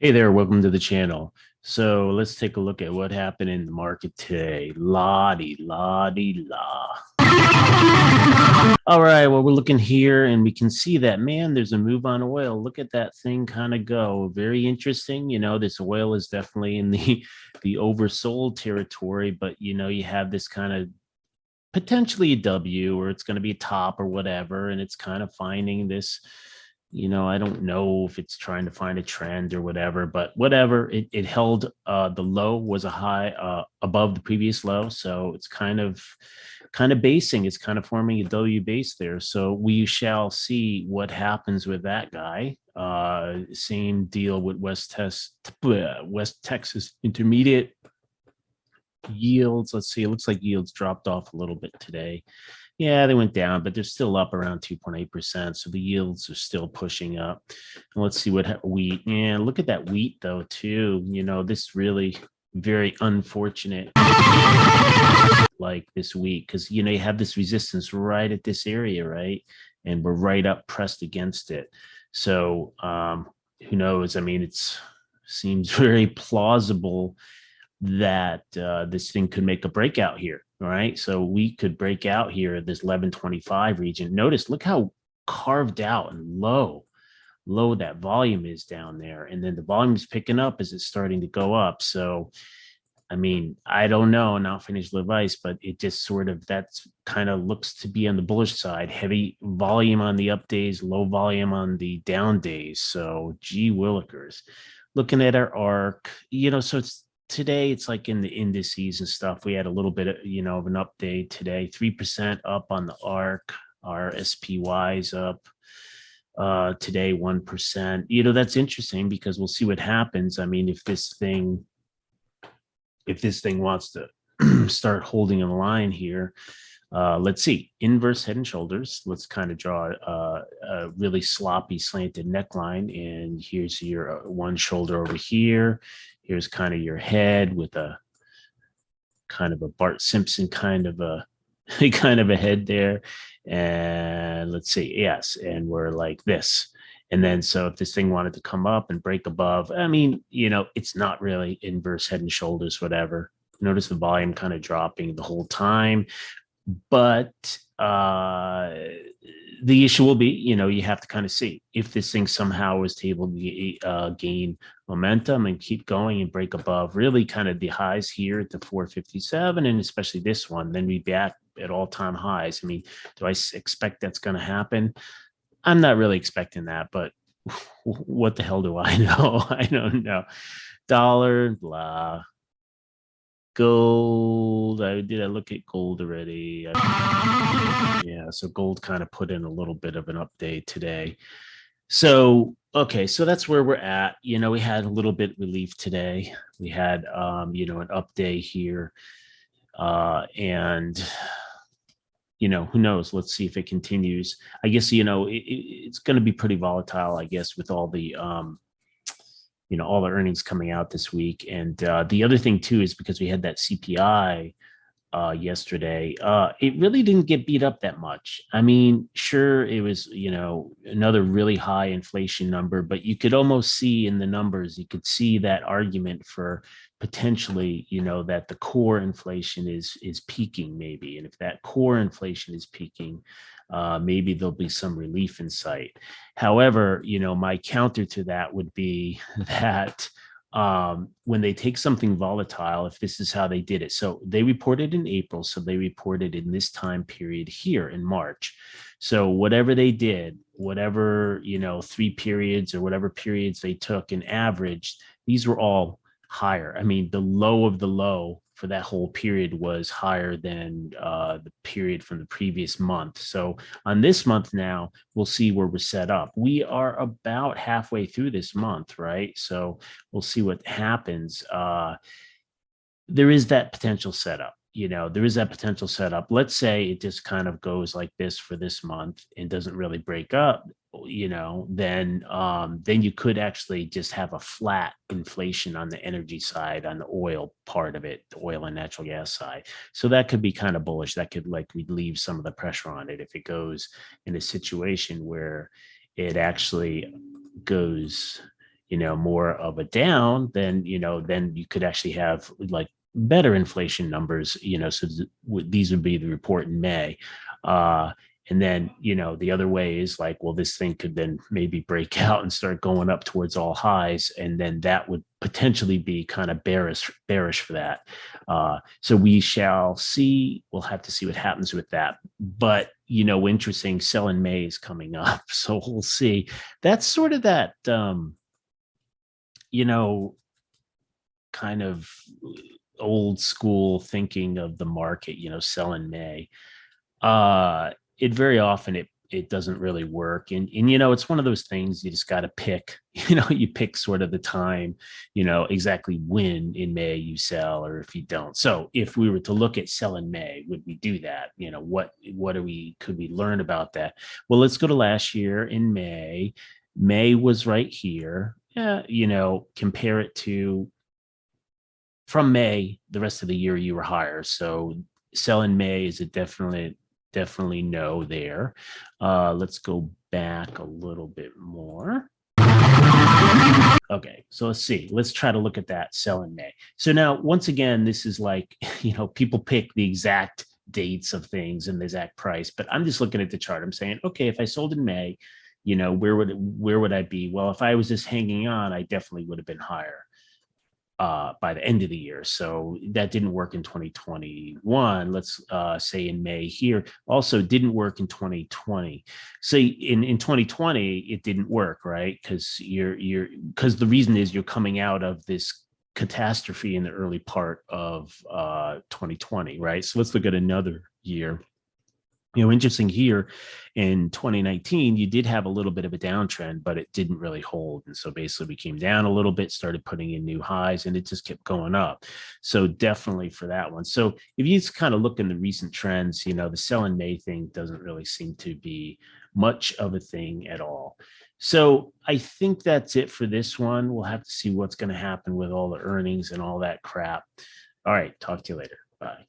Hey there, welcome to the channel. So let's take a look at what happened in the market today. La. All right, well, we're looking here and we can see that, man, there's a move on oil. Look at that thing kind of go. Very interesting. This oil is definitely in the the oversold territory, but you have this kind of potentially a W or it's going to be a top or whatever. And it's kind of finding this, I don't know if it's trying to find a trend or whatever, but whatever. It held the low was a high above the previous low. So it's kind of basing, it's kind of forming a W base there. So we shall see what happens with that guy. Same deal with West Texas Intermediate yields. Let's see, it looks like yields dropped off a little bit today. Yeah, they went down, but they're still up around 2.8%. So the yields are still pushing up. And let's see what wheat. Yeah, look at that wheat though, too. This really very unfortunate like this week because you have this resistance right at this area, right? And we're right up pressed against it. So who knows? I mean, it's seems very plausible that this thing could make a breakout here. All right. So we could break out here at this 1125 region. Notice, look how carved out and low that volume is down there. And then the volume is picking up as it's starting to go up. So, I mean, I don't know, not finished live ice, but it just sort of that's kind of looks to be on the bullish side. Heavy volume on the up days, low volume on the down days. So, gee willikers. Looking at our arc, so it's today it's like in the indices and stuff. We had a little bit of an update today, 3% up on the arc. Our SPY's up today 1%. That's interesting because we'll see what happens. I mean, if this thing wants to start holding a line here, let's see, inverse head and shoulders. Let's kind of draw a really sloppy slanted neckline. And here's your one shoulder over here. Here's kind of your head with a kind of a Bart Simpson kind of a kind of a head there. And let's see, yes, and we're like this. And then so if this thing wanted to come up and break above, I mean, it's not really inverse head and shoulders, whatever. Notice the volume kind of dropping the whole time. But the issue will be, you have to kind of see if this thing somehow is able to gain momentum and keep going and break above really kind of the highs here at the 457 and especially this one, then we'd be at all-time highs. I mean, do I expect that's going to happen? I'm not really expecting that, but what the hell do I know? I don't know. Dollar, blah. Gold. I look at gold already. Yeah, so gold kind of put in a little bit of an update today. So, okay, so that's where we're at. We had a little bit relief today. We had an update here. And who knows? Let's see if it continues. I guess, it's going to be pretty volatile, I guess, with all the all the earnings coming out this week. And the other thing too is because we had that CPI yesterday, it really didn't get beat up that much. I mean, sure, it was another really high inflation number, but you could almost see in the numbers, you could see that argument for potentially that the core inflation is peaking maybe. And if that core inflation is peaking, maybe there'll be some relief in sight. However, my counter to that would be that when they take something volatile, if this is how they did it, so they reported in April, so they reported in this time period here in March. So whatever they did, whatever 3 periods or whatever periods they took and averaged, these were all higher. I mean, the low of the low for that whole period was higher than the period from the previous month. So on this month now, we'll see where we're set up. We are about halfway through this month, right? So we'll see what happens. There is that potential setup. There is that potential setup. Let's say it just kind of goes like this for this month and doesn't really break up, then you could actually just have a flat inflation on the energy side, on the oil part of it, the oil and natural gas side. So that could be kind of bullish. That could like relieve some of the pressure on it if it goes in a situation where it actually goes more of a down, then, then you could actually have like better inflation numbers, so these would be the report in May. And then, the other way is like, well, this thing could then maybe break out and start going up towards all highs. And then that would potentially be kind of bearish for that. So we shall see. We'll have to see what happens with that. But, interesting, sell in May is coming up. So we'll see. That's sort of that, kind of old school thinking of the market, sell in May. It very often it doesn't really work. And it's one of those things you just got to pick, you pick sort of the time, exactly when in May you sell or if you don't. So if we were to look at sell in May, would we do that? Could we learn about that? Well, let's go to last year in May. May was right here. Yeah, compare it to from May, the rest of the year you were higher. So sell in May is a definitely no there. Let's go back a little bit more. Okay, so let's see. Let's try to look at that sell in May. So now, once again, this is like, people pick the exact dates of things and the exact price, but I'm just looking at the chart. I'm saying, okay, if I sold in May, where would I be? Well, if I was just hanging on, I definitely would have been higher by the end of the year. So that didn't work in 2021. Let's say in May here. Also didn't work in 2020. So in 2020, it didn't work, right? Because because the reason is you're coming out of this catastrophe in the early part of 2020, right? So let's look at another year. Interesting here in 2019, you did have a little bit of a downtrend, but it didn't really hold. And so basically we came down a little bit, started putting in new highs, and it just kept going up. So definitely for that one. So if you just kind of look in the recent trends, the sell in May thing doesn't really seem to be much of a thing at all. So I think that's it for this one. We'll have to see what's going to happen with all the earnings and all that crap. All right. Talk to you later. Bye.